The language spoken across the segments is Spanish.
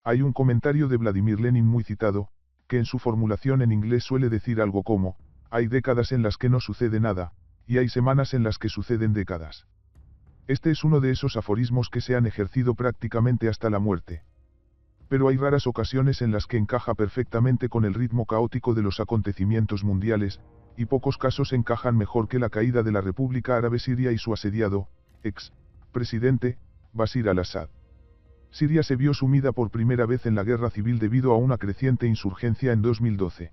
Hay un comentario de Vladimir Lenin muy citado, que en su formulación en inglés suele decir algo como, hay décadas en las que no sucede nada, y hay semanas en las que suceden décadas. Este es uno de esos aforismos que se han ejercido prácticamente hasta la muerte. Pero hay raras ocasiones en las que encaja perfectamente con el ritmo caótico de los acontecimientos mundiales, y pocos casos encajan mejor que la caída de la República Árabe Siria y su asediado, ex-presidente, Bashar al-Assad. Siria se vio sumida por primera vez en la guerra civil debido a una creciente insurgencia en 2012.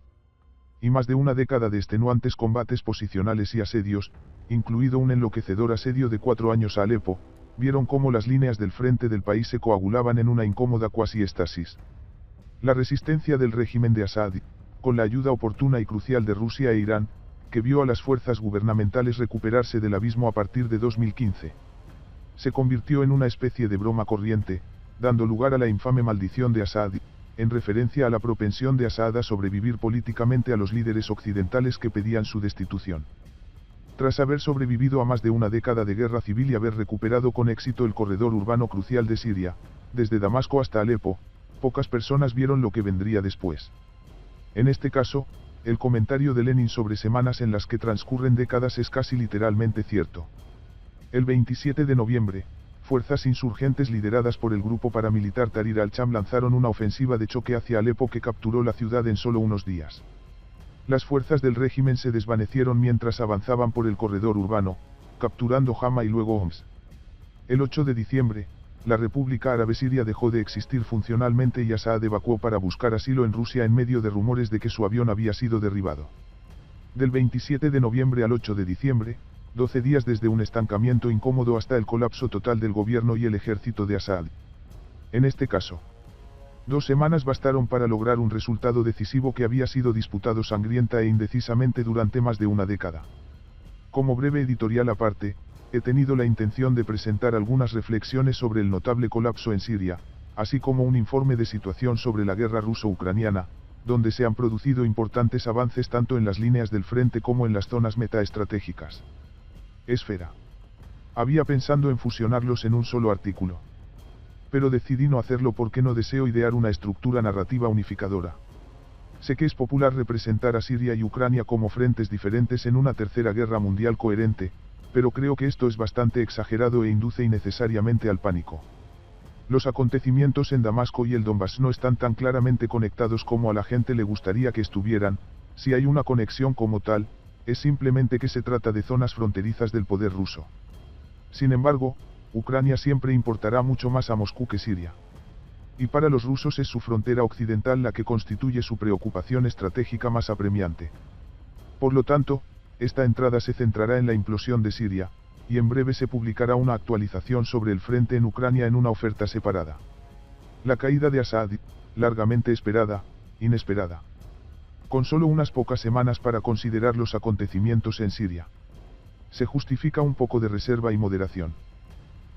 Y más de una década de extenuantes combates posicionales y asedios, incluido un enloquecedor asedio de 4 años a Alepo, vieron cómo las líneas del frente del país se coagulaban en una incómoda cuasi-estasis. La resistencia del régimen de Assad, con la ayuda oportuna y crucial de Rusia e Irán, que vio a las fuerzas gubernamentales recuperarse del abismo a partir de 2015. Se convirtió en una especie de broma corriente, dando lugar a la infame maldición de Assad, en referencia a la propensión de Assad a sobrevivir políticamente a los líderes occidentales que pedían su destitución. Tras haber sobrevivido a más de una década de guerra civil y haber recuperado con éxito el corredor urbano crucial de Siria, desde Damasco hasta Alepo, pocas personas vieron lo que vendría después. En este caso, el comentario de Lenin sobre semanas en las que transcurren décadas es casi literalmente cierto. El 27 de noviembre, fuerzas insurgentes lideradas por el grupo paramilitar Tahrir al-Sham lanzaron una ofensiva de choque hacia Alepo que capturó la ciudad en solo unos días. Las fuerzas del régimen se desvanecieron mientras avanzaban por el corredor urbano, capturando Hama y luego Homs. El 8 de diciembre, la República Árabe Siria dejó de existir funcionalmente y Assad evacuó para buscar asilo en Rusia en medio de rumores de que su avión había sido derribado. Del 27 de noviembre al 8 de diciembre, 12 días desde un estancamiento incómodo hasta el colapso total del gobierno y el ejército de Assad. En este caso, 2 semanas bastaron para lograr un resultado decisivo que había sido disputado sangrienta e indecisamente durante más de una década. Como breve editorial aparte, he tenido la intención de presentar algunas reflexiones sobre el notable colapso en Siria, así como un informe de situación sobre la guerra ruso-ucraniana, donde se han producido importantes avances tanto en las líneas del frente como en las zonas metaestratégicas. Esfera. Había pensado en fusionarlos en un solo artículo. Pero decidí no hacerlo porque no deseo idear una estructura narrativa unificadora. Sé que es popular representar a Siria y Ucrania como frentes diferentes en una tercera guerra mundial coherente, pero creo que esto es bastante exagerado e induce innecesariamente al pánico. Los acontecimientos en Damasco y el Donbass no están tan claramente conectados como a la gente le gustaría que estuvieran. Si hay una conexión como tal, es simplemente que se trata de zonas fronterizas del poder ruso. Sin embargo, Ucrania siempre importará mucho más a Moscú que Siria. Y para los rusos es su frontera occidental la que constituye su preocupación estratégica más apremiante. Por lo tanto, esta entrada se centrará en la implosión de Siria, y en breve se publicará una actualización sobre el frente en Ucrania en una oferta separada. La caída de Assad, largamente esperada, inesperada. Con solo unas pocas semanas para considerar los acontecimientos en Siria. Se justifica un poco de reserva y moderación.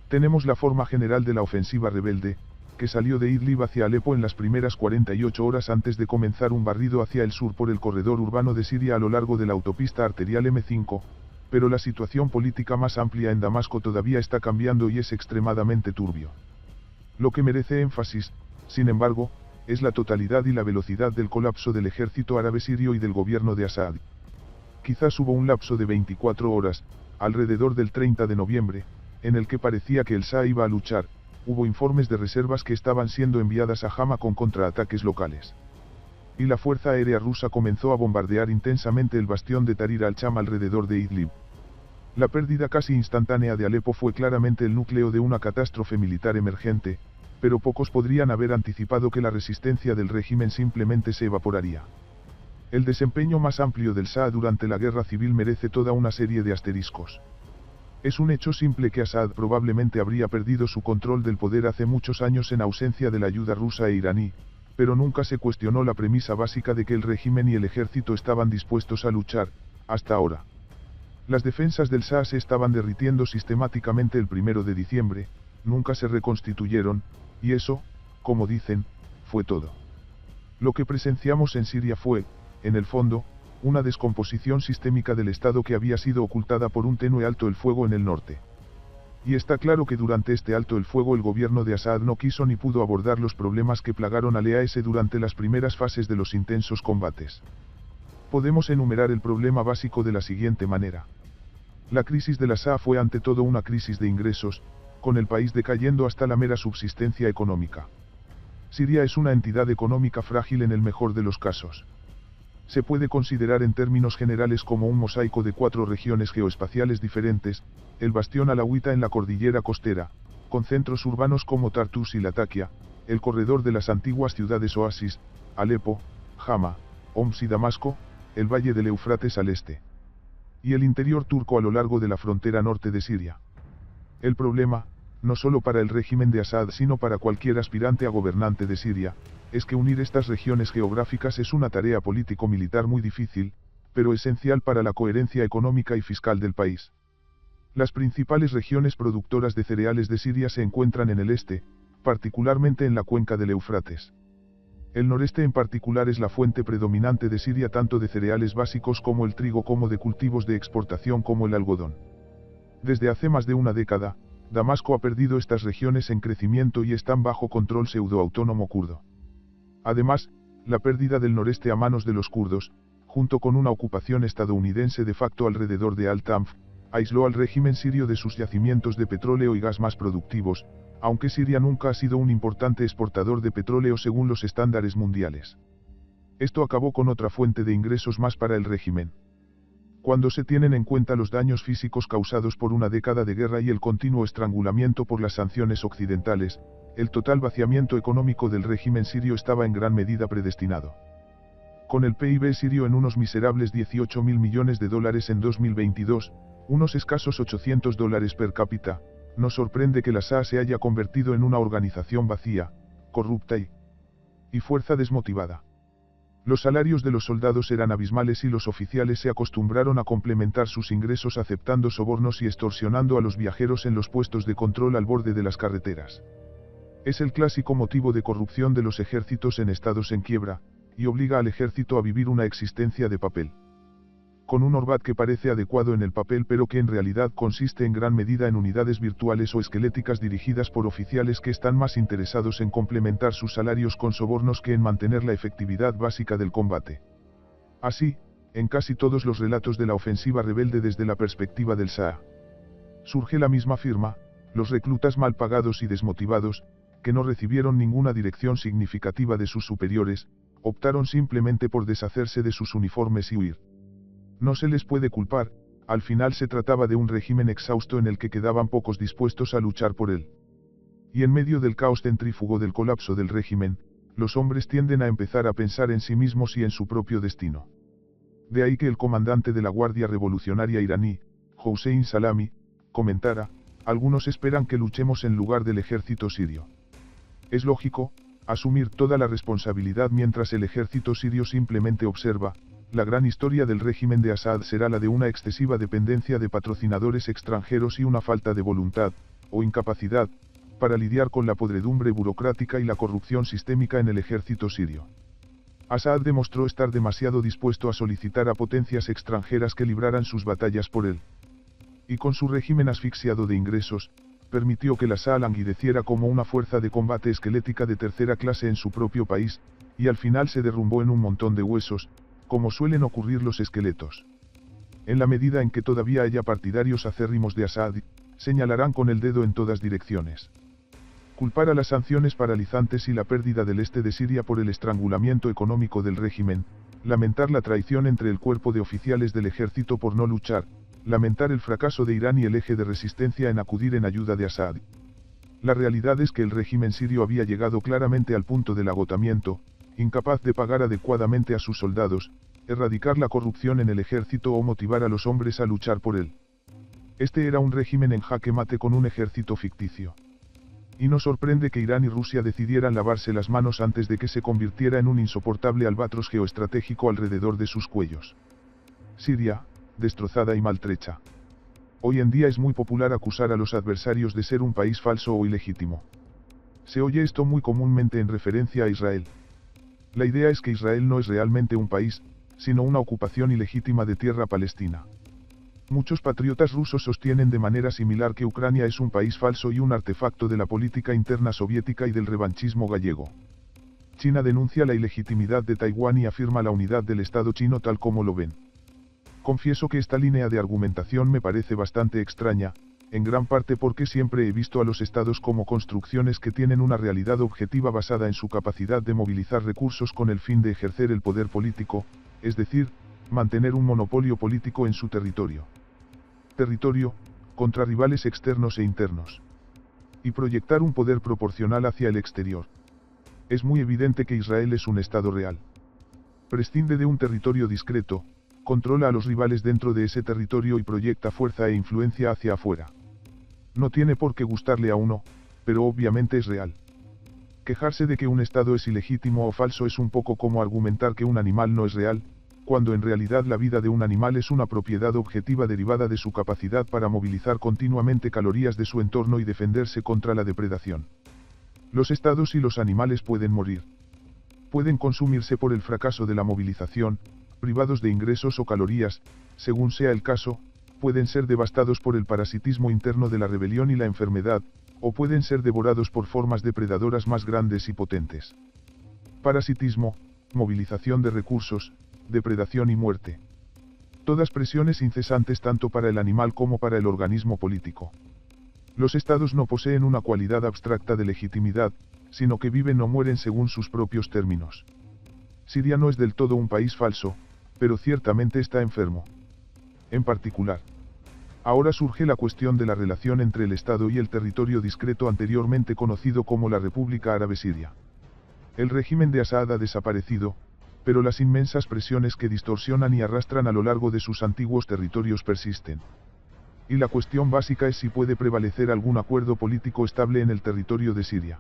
Tenemos la forma general de la ofensiva rebelde, que salió de Idlib hacia Alepo en las primeras 48 horas antes de comenzar un barrido hacia el sur por el corredor urbano de Siria a lo largo de la autopista arterial M5, pero la situación política más amplia en Damasco todavía está cambiando y es extremadamente turbio. Lo que merece énfasis, sin embargo, es la totalidad y la velocidad del colapso del ejército árabe sirio y del gobierno de Assad. Quizás hubo un lapso de 24 horas, alrededor del 30 de noviembre, en el que parecía que el Shah iba a luchar. Hubo informes de reservas que estaban siendo enviadas a Hama con contraataques locales. Y la Fuerza Aérea Rusa comenzó a bombardear intensamente el bastión de Tahrir al-Sham alrededor de Idlib. La pérdida casi instantánea de Alepo fue claramente el núcleo de una catástrofe militar emergente, pero pocos podrían haber anticipado que la resistencia del régimen simplemente se evaporaría. El desempeño más amplio del Shah durante la guerra civil merece toda una serie de asteriscos. Es un hecho simple que Assad probablemente habría perdido su control del poder hace muchos años en ausencia de la ayuda rusa e iraní, pero nunca se cuestionó la premisa básica de que el régimen y el ejército estaban dispuestos a luchar, hasta ahora. Las defensas del Shah se estaban derritiendo sistemáticamente el 1 de diciembre, nunca se reconstituyeron, y eso, como dicen, fue todo. Lo que presenciamos en Siria fue, en el fondo, una descomposición sistémica del Estado que había sido ocultada por un tenue alto el fuego en el norte. Y está claro que durante este alto el fuego el gobierno de Assad no quiso ni pudo abordar los problemas que plagaron al EAS durante las primeras fases de los intensos combates. Podemos enumerar el problema básico de la siguiente manera. La crisis de la SA fue ante todo una crisis de ingresos, con el país decayendo hasta la mera subsistencia económica. Siria es una entidad económica frágil en el mejor de los casos. Se puede considerar en términos generales como un mosaico de 4 regiones geoespaciales diferentes, el bastión alauita en la cordillera costera, con centros urbanos como Tartus y Latakia, el corredor de las antiguas ciudades oasis, Alepo, Hama, Homs y Damasco, el valle del Éufrates al este. Y el interior turco a lo largo de la frontera norte de Siria. El problema, no solo para el régimen de Assad sino para cualquier aspirante a gobernante de Siria, es que unir estas regiones geográficas es una tarea político-militar muy difícil, pero esencial para la coherencia económica y fiscal del país. Las principales regiones productoras de cereales de Siria se encuentran en el este, particularmente en la cuenca del Éufrates. El noreste en particular es la fuente predominante de Siria tanto de cereales básicos como el trigo como de cultivos de exportación como el algodón. Desde hace más de una década, Damasco ha perdido estas regiones en crecimiento y están bajo control pseudo-autónomo kurdo. Además, la pérdida del noreste a manos de los kurdos, junto con una ocupación estadounidense de facto alrededor de Al-Tanf, aisló al régimen sirio de sus yacimientos de petróleo y gas más productivos, aunque Siria nunca ha sido un importante exportador de petróleo según los estándares mundiales. Esto acabó con otra fuente de ingresos más para el régimen. Cuando se tienen en cuenta los daños físicos causados por una década de guerra y el continuo estrangulamiento por las sanciones occidentales, el total vaciamiento económico del régimen sirio estaba en gran medida predestinado. Con el PIB sirio en unos miserables $18.000 millones en 2022, unos escasos $800 per cápita, no sorprende que la SA se haya convertido en una organización vacía, corrupta y fuerza desmotivada. Los salarios de los soldados eran abismales y los oficiales se acostumbraron a complementar sus ingresos aceptando sobornos y extorsionando a los viajeros en los puestos de control al borde de las carreteras. Es el clásico motivo de corrupción de los ejércitos en estados en quiebra, y obliga al ejército a vivir una existencia de papel. Con un Orbat que parece adecuado en el papel pero que en realidad consiste en gran medida en unidades virtuales o esqueléticas dirigidas por oficiales que están más interesados en complementar sus salarios con sobornos que en mantener la efectividad básica del combate. Así, en casi todos los relatos de la ofensiva rebelde desde la perspectiva del Shah, surge la misma firma, los reclutas mal pagados y desmotivados, que no recibieron ninguna dirección significativa de sus superiores, optaron simplemente por deshacerse de sus uniformes y huir. No se les puede culpar, al final se trataba de un régimen exhausto en el que quedaban pocos dispuestos a luchar por él. Y en medio del caos centrífugo del colapso del régimen, los hombres tienden a empezar a pensar en sí mismos y en su propio destino. De ahí que el comandante de la Guardia Revolucionaria iraní, Hossein Salami, comentara, algunos esperan que luchemos en lugar del ejército sirio. Es lógico, asumir toda la responsabilidad mientras el ejército sirio simplemente observa. La gran historia del régimen de Assad será la de una excesiva dependencia de patrocinadores extranjeros y una falta de voluntad, o incapacidad, para lidiar con la podredumbre burocrática y la corrupción sistémica en el ejército sirio. Assad demostró estar demasiado dispuesto a solicitar a potencias extranjeras que libraran sus batallas por él. Y con su régimen asfixiado de ingresos, permitió que la SA languideciera como una fuerza de combate esquelética de tercera clase en su propio país, y al final se derrumbó en un montón de huesos, como suelen ocurrir los esqueletos. En la medida en que todavía haya partidarios acérrimos de Assad, señalarán con el dedo en todas direcciones. Culpar a las sanciones paralizantes y la pérdida del este de Siria por el estrangulamiento económico del régimen, lamentar la traición entre el cuerpo de oficiales del ejército por no luchar, lamentar el fracaso de Irán y el eje de resistencia en acudir en ayuda de Assad. La realidad es que el régimen sirio había llegado claramente al punto del agotamiento, incapaz de pagar adecuadamente a sus soldados, erradicar la corrupción en el ejército o motivar a los hombres a luchar por él. Este era un régimen en jaque mate con un ejército ficticio. Y no sorprende que Irán y Rusia decidieran lavarse las manos antes de que se convirtiera en un insoportable albatros geoestratégico alrededor de sus cuellos. Siria, destrozada y maltrecha. Hoy en día es muy popular acusar a los adversarios de ser un país falso o ilegítimo. Se oye esto muy comúnmente en referencia a Israel. La idea es que Israel no es realmente un país, sino una ocupación ilegítima de tierra palestina. Muchos patriotas rusos sostienen de manera similar que Ucrania es un país falso y un artefacto de la política interna soviética y del revanchismo gallego. China denuncia la ilegitimidad de Taiwán y afirma la unidad del Estado chino tal como lo ven. Confieso que esta línea de argumentación me parece bastante extraña, en gran parte porque siempre he visto a los estados como construcciones que tienen una realidad objetiva basada en su capacidad de movilizar recursos con el fin de ejercer el poder político, es decir, mantener un monopolio político en su territorio. Territorio, contra rivales externos e internos. Y proyectar un poder proporcional hacia el exterior. Es muy evidente que Israel es un estado real. Prescinde de un territorio discreto, controla a los rivales dentro de ese territorio y proyecta fuerza e influencia hacia afuera. No tiene por qué gustarle a uno, pero obviamente es real. Quejarse de que un estado es ilegítimo o falso es un poco como argumentar que un animal no es real, cuando en realidad la vida de un animal es una propiedad objetiva derivada de su capacidad para movilizar continuamente calorías de su entorno y defenderse contra la depredación. Los estados y los animales pueden morir. Pueden consumirse por el fracaso de la movilización, privados de ingresos o calorías, según sea el caso, pueden ser devastados por el parasitismo interno de la rebelión y la enfermedad, o pueden ser devorados por formas depredadoras más grandes y potentes. Parasitismo, movilización de recursos, depredación y muerte. Todas presiones incesantes tanto para el animal como para el organismo político. Los estados no poseen una cualidad abstracta de legitimidad, sino que viven o mueren según sus propios términos. Siria no es del todo un país falso, pero ciertamente está enfermo. En particular, ahora surge la cuestión de la relación entre el Estado y el territorio discreto anteriormente conocido como la República Árabe Siria. El régimen de Assad ha desaparecido, pero las inmensas presiones que distorsionan y arrastran a lo largo de sus antiguos territorios persisten. Y la cuestión básica es si puede prevalecer algún acuerdo político estable en el territorio de Siria.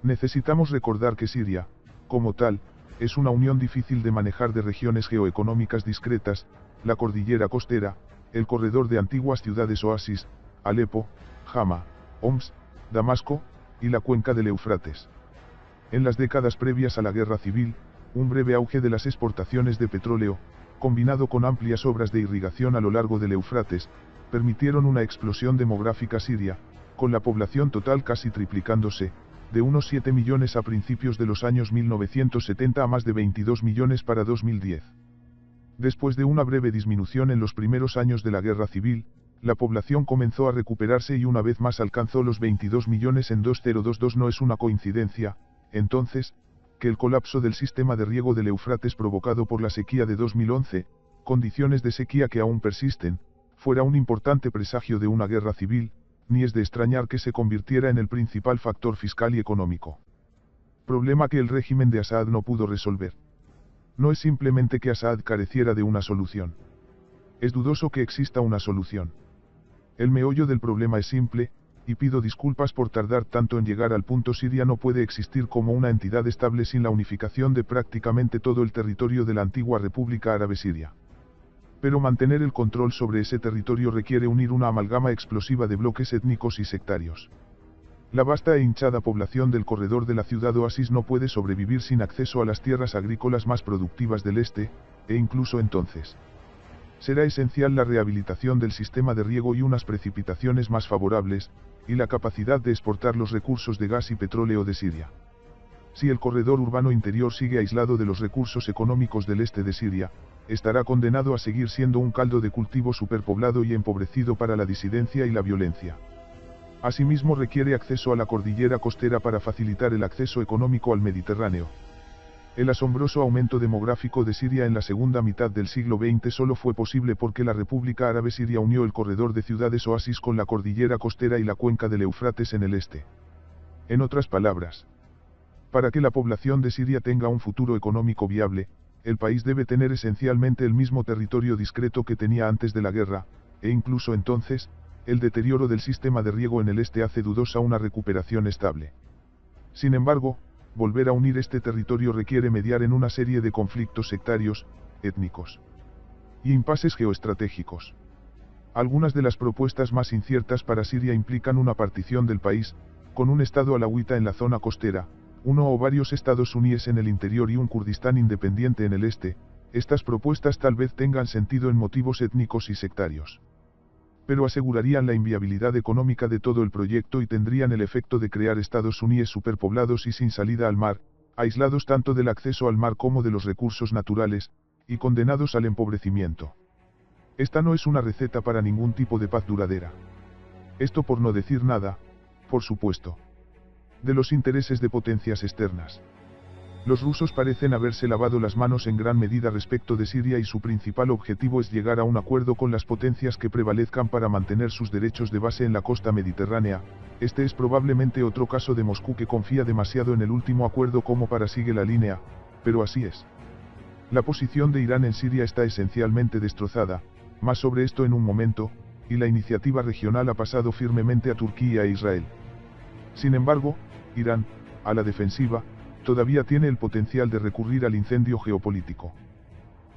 Necesitamos recordar que Siria, como tal, es una unión difícil de manejar de regiones geoeconómicas discretas, la cordillera costera, el corredor de antiguas ciudades oasis, Alepo, Hama, Homs, Damasco, y la cuenca del Éufrates. En las décadas previas a la guerra civil, un breve auge de las exportaciones de petróleo, combinado con amplias obras de irrigación a lo largo del Éufrates, permitieron una explosión demográfica siria, con la población total casi triplicándose, de unos 7 millones a principios de los años 1970 a más de 22 millones para 2010. Después de una breve disminución en los primeros años de la guerra civil, la población comenzó a recuperarse y una vez más alcanzó los 22 millones en 2022. No es una coincidencia, entonces, que el colapso del sistema de riego del Éufrates provocado por la sequía de 2011, condiciones de sequía que aún persisten, fuera un importante presagio de una guerra civil, ni es de extrañar que se convirtiera en el principal factor fiscal y económico. Problema que el régimen de Assad no pudo resolver. No es simplemente que Assad careciera de una solución. Es dudoso que exista una solución. El meollo del problema es simple, y pido disculpas por tardar tanto en llegar al punto. Siria no puede existir como una entidad estable sin la unificación de prácticamente todo el territorio de la antigua República Árabe Siria. Pero mantener el control sobre ese territorio requiere unir una amalgama explosiva de bloques étnicos y sectarios. La vasta e hinchada población del corredor de la ciudad oasis no puede sobrevivir sin acceso a las tierras agrícolas más productivas del este, e incluso entonces. Será esencial la rehabilitación del sistema de riego y unas precipitaciones más favorables, y la capacidad de exportar los recursos de gas y petróleo de Siria. Si el corredor urbano interior sigue aislado de los recursos económicos del este de Siria, estará condenado a seguir siendo un caldo de cultivo superpoblado y empobrecido para la disidencia y la violencia. Asimismo requiere acceso a la cordillera costera para facilitar el acceso económico al Mediterráneo. El asombroso aumento demográfico de Siria en la segunda mitad del siglo XX solo fue posible porque la República Árabe Siria unió el corredor de ciudades oasis con la cordillera costera y la cuenca del Éufrates en el este. En otras palabras, para que la población de Siria tenga un futuro económico viable, el país debe tener esencialmente el mismo territorio discreto que tenía antes de la guerra, e incluso entonces, el deterioro del sistema de riego en el este hace dudosa una recuperación estable. Sin embargo, volver a unir este territorio requiere mediar en una serie de conflictos sectarios, étnicos y impases geoestratégicos. Algunas de las propuestas más inciertas para Siria implican una partición del país, con un estado alawita en la zona costera, uno o varios estados suníes en el interior y un Kurdistán independiente en el este, Estas propuestas tal vez tengan sentido en motivos étnicos y sectarios. Pero asegurarían la inviabilidad económica de todo el proyecto y tendrían el efecto de crear Estados Unidos superpoblados y sin salida al mar, aislados tanto del acceso al mar como de los recursos naturales, y condenados al empobrecimiento. Esta no es una receta para ningún tipo de paz duradera. Esto por no decir nada, por supuesto, de los intereses de potencias externas. Los rusos parecen haberse lavado las manos en gran medida respecto de Siria y su principal objetivo es llegar a un acuerdo con las potencias que prevalezcan para mantener sus derechos de base en la costa mediterránea. Este es probablemente otro caso de Moscú que confía demasiado en el último acuerdo como para seguir la línea, pero así es. La posición de Irán en Siria está esencialmente destrozada, más sobre esto en un momento, y la iniciativa regional ha pasado firmemente a Turquía e Israel. Sin embargo, Irán, a la defensiva, todavía tiene el potencial de recurrir al incendio geopolítico.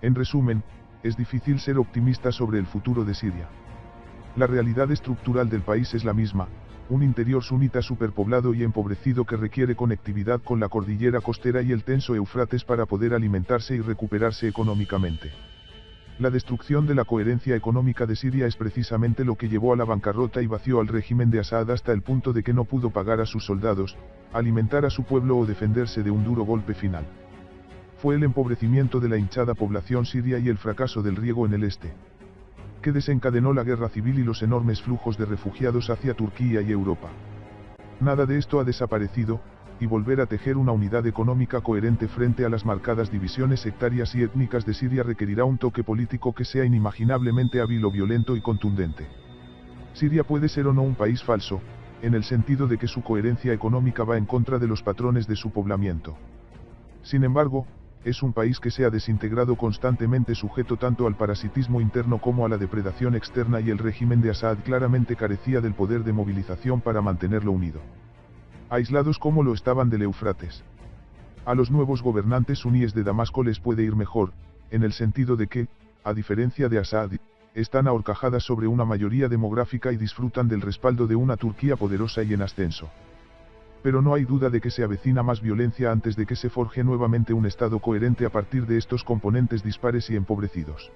En resumen, es difícil ser optimista sobre el futuro de Siria. La realidad estructural del país es la misma, un interior sunita superpoblado y empobrecido que requiere conectividad con la cordillera costera y el tenso Éufrates para poder alimentarse y recuperarse económicamente. La destrucción de la coherencia económica de Siria es precisamente lo que llevó a la bancarrota y vació al régimen de Assad hasta el punto de que no pudo pagar a sus soldados, alimentar a su pueblo o defenderse de un duro golpe final. Fue el empobrecimiento de la hinchada población siria y el fracaso del riego en el este, que desencadenó la guerra civil y los enormes flujos de refugiados hacia Turquía y Europa. Nada de esto ha desaparecido, y volver a tejer una unidad económica coherente frente a las marcadas divisiones sectarias y étnicas de Siria requerirá un toque político que sea inimaginablemente hábil o violento y contundente. Siria puede ser o no un país falso, en el sentido de que su coherencia económica va en contra de los patrones de su poblamiento. Sin embargo, es un país que se ha desintegrado constantemente sujeto tanto al parasitismo interno como a la depredación externa y el régimen de Assad claramente carecía del poder de movilización para mantenerlo unido. Aislados como lo estaban del Éufrates. A los nuevos gobernantes suníes de Damasco les puede ir mejor, en el sentido de que, a diferencia de Assad, están ahorcajadas sobre una mayoría demográfica y disfrutan del respaldo de una Turquía poderosa y en ascenso. Pero no hay duda de que se avecina más violencia antes de que se forje nuevamente un Estado coherente a partir de estos componentes dispares y empobrecidos.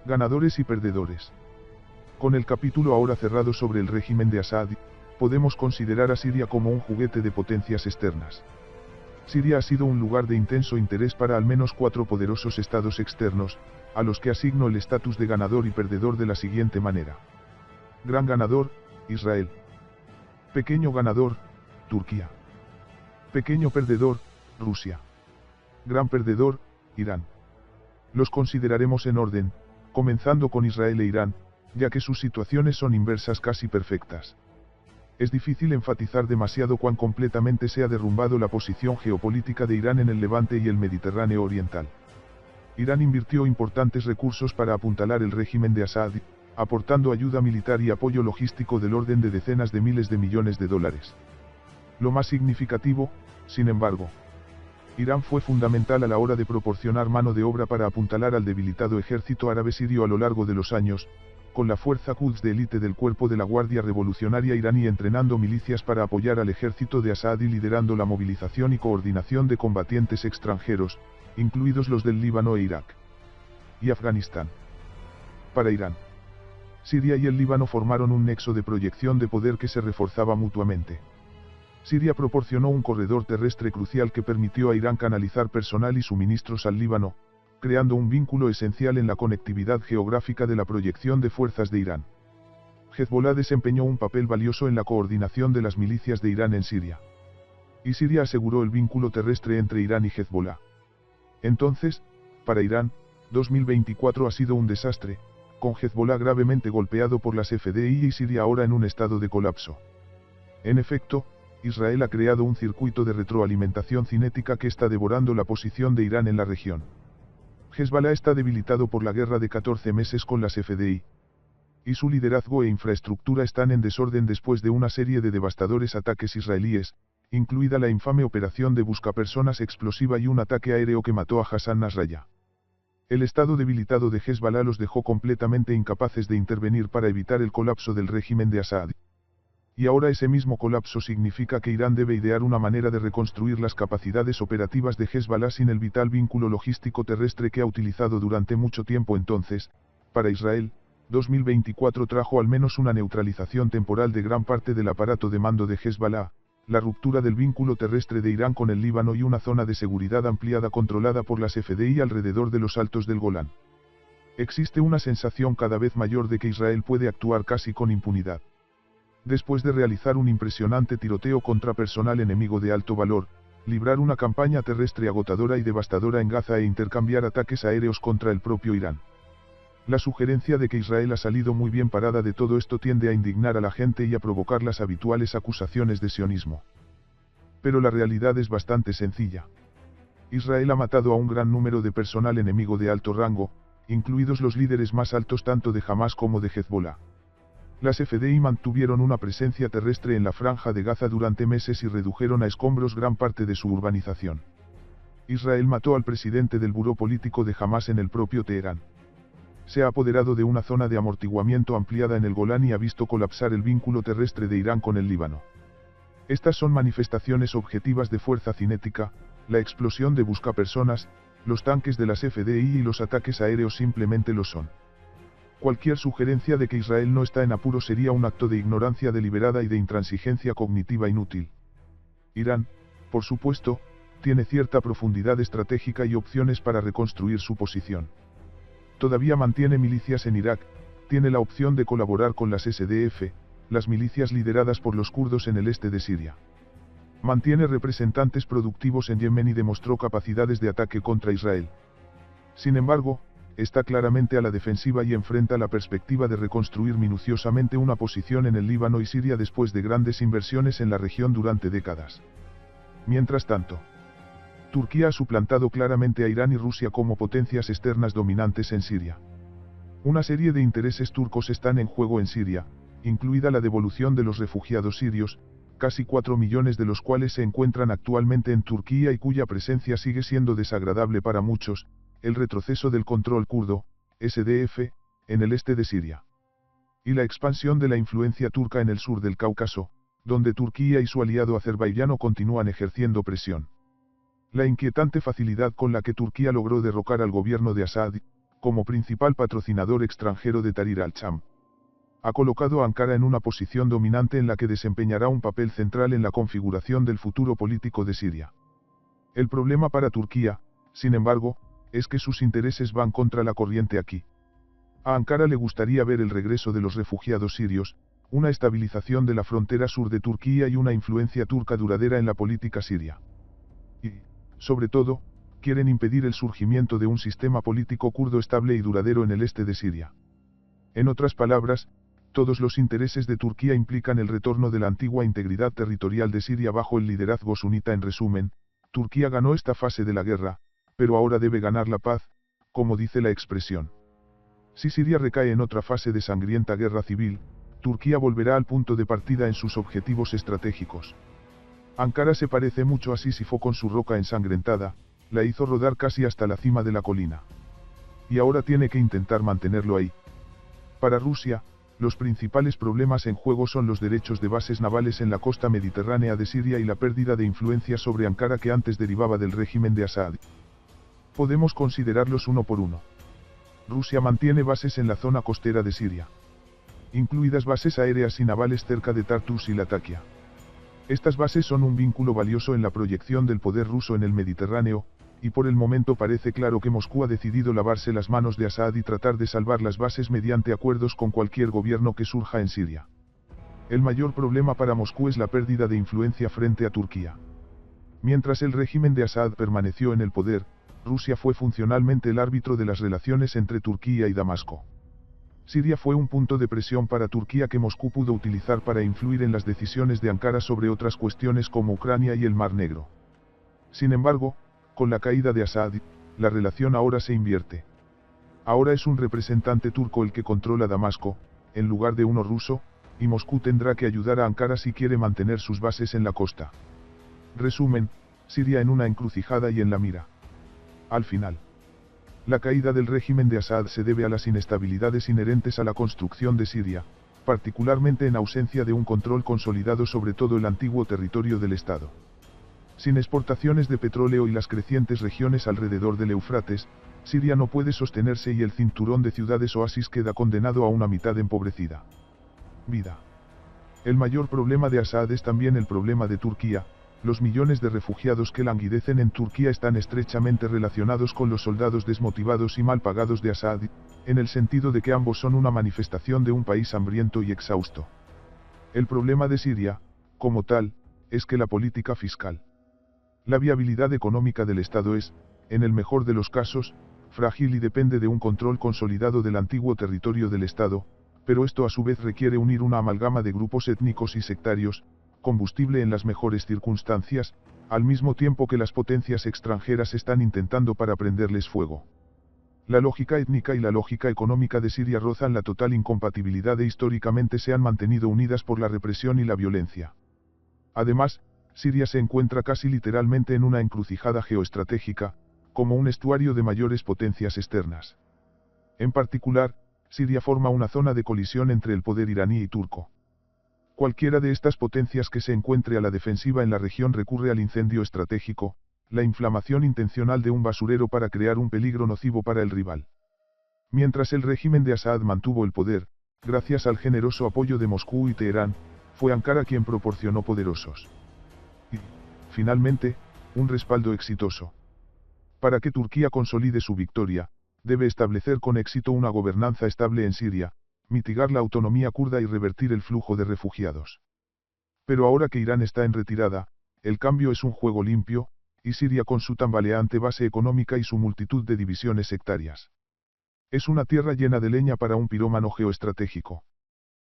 Ganadores y perdedores. Con el capítulo ahora cerrado sobre el régimen de Assad, podemos considerar a Siria como un juguete de potencias externas. Siria ha sido un lugar de intenso interés para al menos 4 poderosos estados externos, a los que asigno el estatus de ganador y perdedor de la siguiente manera. Gran ganador, Israel. Pequeño ganador, Turquía. Pequeño perdedor, Rusia. Gran perdedor, Irán. Los consideraremos en orden, comenzando con Israel e Irán, ya que sus situaciones son inversas casi perfectas. Es difícil enfatizar demasiado cuán completamente se ha derrumbado la posición geopolítica de Irán en el Levante y el Mediterráneo oriental. Irán invirtió importantes recursos para apuntalar el régimen de Assad, aportando ayuda militar y apoyo logístico del orden de decenas de miles de millones de dólares. Lo más significativo, sin embargo, Irán fue fundamental a la hora de proporcionar mano de obra para apuntalar al debilitado ejército árabe sirio a lo largo de los años, con la fuerza Quds de élite del cuerpo de la Guardia Revolucionaria iraní entrenando milicias para apoyar al ejército de Assad y liderando la movilización y coordinación de combatientes extranjeros, incluidos los del Líbano e Irak y Afganistán. Para Irán, Siria y el Líbano formaron un nexo de proyección de poder que se reforzaba mutuamente. Siria proporcionó un corredor terrestre crucial que permitió a Irán canalizar personal y suministros al Líbano, creando un vínculo esencial en la conectividad geográfica de la proyección de fuerzas de Irán. Hezbollah desempeñó un papel valioso en la coordinación de las milicias de Irán en Siria. Y Siria aseguró el vínculo terrestre entre Irán y Hezbollah. Entonces, para Irán, 2024 ha sido un desastre, con Hezbollah gravemente golpeado por las FDI y Siria ahora en un estado de colapso. En efecto, Israel ha creado un circuito de retroalimentación cinética que está devorando la posición de Irán en la región. Hezbollah está debilitado por la guerra de 14 meses con las FDI. Y su liderazgo e infraestructura están en desorden después de una serie de devastadores ataques israelíes, incluida la infame operación de buscapersonas explosiva y un ataque aéreo que mató a Hassan Nasrallah. El estado debilitado de Hezbollah los dejó completamente incapaces de intervenir para evitar el colapso del régimen de Assad. Y ahora ese mismo colapso significa que Irán debe idear una manera de reconstruir las capacidades operativas de Hezbollah sin el vital vínculo logístico terrestre que ha utilizado durante mucho tiempo. Entonces, para Israel, 2024 trajo al menos una neutralización temporal de gran parte del aparato de mando de Hezbollah, la ruptura del vínculo terrestre de Irán con el Líbano y una zona de seguridad ampliada controlada por las FDI alrededor de los altos del Golán. Existe una sensación cada vez mayor de que Israel puede actuar casi con impunidad. Después de realizar un impresionante tiroteo contra personal enemigo de alto valor, librar una campaña terrestre agotadora y devastadora en Gaza e intercambiar ataques aéreos contra el propio Irán. La sugerencia de que Israel ha salido muy bien parada de todo esto tiende a indignar a la gente y a provocar las habituales acusaciones de sionismo. Pero la realidad es bastante sencilla. Israel ha matado a un gran número de personal enemigo de alto rango, incluidos los líderes más altos tanto de Hamás como de Hezbollah. Las FDI mantuvieron una presencia terrestre en la franja de Gaza durante meses y redujeron a escombros gran parte de su urbanización. Israel mató al presidente del buró político de Hamás en el propio Teherán. Se ha apoderado de una zona de amortiguamiento ampliada en el Golán y ha visto colapsar el vínculo terrestre de Irán con el Líbano. Estas son manifestaciones objetivas de fuerza cinética, la explosión de buscapersonas, los tanques de las FDI y los ataques aéreos simplemente lo son. Cualquier sugerencia de que Israel no está en apuro sería un acto de ignorancia deliberada y de intransigencia cognitiva inútil. Irán, por supuesto, tiene cierta profundidad estratégica y opciones para reconstruir su posición. Todavía mantiene milicias en Irak, tiene la opción de colaborar con las SDF, las milicias lideradas por los kurdos en el este de Siria. Mantiene representantes productivos en Yemen y demostró capacidades de ataque contra Israel. Sin embargo, está claramente a la defensiva y enfrenta la perspectiva de reconstruir minuciosamente una posición en el Líbano y Siria después de grandes inversiones en la región durante décadas. Mientras tanto, Turquía ha suplantado claramente a Irán y Rusia como potencias externas dominantes en Siria. Una serie de intereses turcos están en juego en Siria, incluida la devolución de los refugiados sirios, casi 4 millones de los cuales se encuentran actualmente en Turquía y cuya presencia sigue siendo desagradable para muchos, el retroceso del control kurdo, SDF, en el este de Siria. Y la expansión de la influencia turca en el sur del Cáucaso, donde Turquía y su aliado azerbaiyano continúan ejerciendo presión. La inquietante facilidad con la que Turquía logró derrocar al gobierno de Assad, como principal patrocinador extranjero de Tahrir al-Sham, ha colocado a Ankara en una posición dominante en la que desempeñará un papel central en la configuración del futuro político de Siria. El problema para Turquía, sin embargo, es que sus intereses van contra la corriente aquí. A Ankara le gustaría ver el regreso de los refugiados sirios, una estabilización de la frontera sur de Turquía y una influencia turca duradera en la política siria. Y, sobre todo, quieren impedir el surgimiento de un sistema político kurdo estable y duradero en el este de Siria. En otras palabras, todos los intereses de Turquía implican el retorno de la antigua integridad territorial de Siria bajo el liderazgo sunita. En resumen, Turquía ganó esta fase de la guerra, pero ahora debe ganar la paz, como dice la expresión. Si Siria recae en otra fase de sangrienta guerra civil, Turquía volverá al punto de partida en sus objetivos estratégicos. Ankara se parece mucho a Sísifo con su roca ensangrentada, la hizo rodar casi hasta la cima de la colina. Y ahora tiene que intentar mantenerlo ahí. Para Rusia, los principales problemas en juego son los derechos de bases navales en la costa mediterránea de Siria y la pérdida de influencia sobre Ankara que antes derivaba del régimen de Assad. Podemos considerarlos uno por uno. Rusia mantiene bases en la zona costera de Siria, incluidas bases aéreas y navales cerca de Tartus y Latakia. Estas bases son un vínculo valioso en la proyección del poder ruso en el Mediterráneo, y por el momento parece claro que Moscú ha decidido lavarse las manos de Assad y tratar de salvar las bases mediante acuerdos con cualquier gobierno que surja en Siria. El mayor problema para Moscú es la pérdida de influencia frente a Turquía. Mientras el régimen de Assad permaneció en el poder, Rusia fue funcionalmente el árbitro de las relaciones entre Turquía y Damasco. Siria fue un punto de presión para Turquía que Moscú pudo utilizar para influir en las decisiones de Ankara sobre otras cuestiones como Ucrania y el Mar Negro. Sin embargo, con la caída de Assad, la relación ahora se invierte. Ahora es un representante turco el que controla Damasco, en lugar de uno ruso, y Moscú tendrá que ayudar a Ankara si quiere mantener sus bases en la costa. Resumen, Siria en una encrucijada y en la mira. Al final, la caída del régimen de Assad se debe a las inestabilidades inherentes a la construcción de Siria, particularmente en ausencia de un control consolidado sobre todo el antiguo territorio del Estado. Sin exportaciones de petróleo y las crecientes regiones alrededor del Éufrates, Siria no puede sostenerse y el cinturón de ciudades oasis queda condenado a una mitad empobrecida. Vida. El mayor problema de Assad es también el problema de Turquía. Los millones de refugiados que languidecen en Turquía están estrechamente relacionados con los soldados desmotivados y mal pagados de Assad, en el sentido de que ambos son una manifestación de un país hambriento y exhausto. El problema de Siria, como tal, es que la política fiscal, la viabilidad económica del Estado es, en el mejor de los casos, frágil y depende de un control consolidado del antiguo territorio del Estado, pero esto a su vez requiere unir una amalgama de grupos étnicos y sectarios, combustible en las mejores circunstancias, al mismo tiempo que las potencias extranjeras están intentando para prenderles fuego. La lógica étnica y la lógica económica de Siria rozan la total incompatibilidad e históricamente se han mantenido unidas por la represión y la violencia. Además, Siria se encuentra casi literalmente en una encrucijada geoestratégica, como un estuario de mayores potencias externas. En particular, Siria forma una zona de colisión entre el poder iraní y turco. Cualquiera de estas potencias que se encuentre a la defensiva en la región recurre al incendio estratégico, la inflamación intencional de un basurero para crear un peligro nocivo para el rival. Mientras el régimen de Assad mantuvo el poder, gracias al generoso apoyo de Moscú y Teherán, fue Ankara quien proporcionó poderosos y, finalmente, un respaldo exitoso. Para que Turquía consolide su victoria, debe establecer con éxito una gobernanza estable en Siria, mitigar la autonomía kurda y revertir el flujo de refugiados. Pero ahora que Irán está en retirada, el cambio es un juego limpio, y Siria con su tambaleante base económica y su multitud de divisiones sectarias. Es una tierra llena de leña para un pirómano geoestratégico.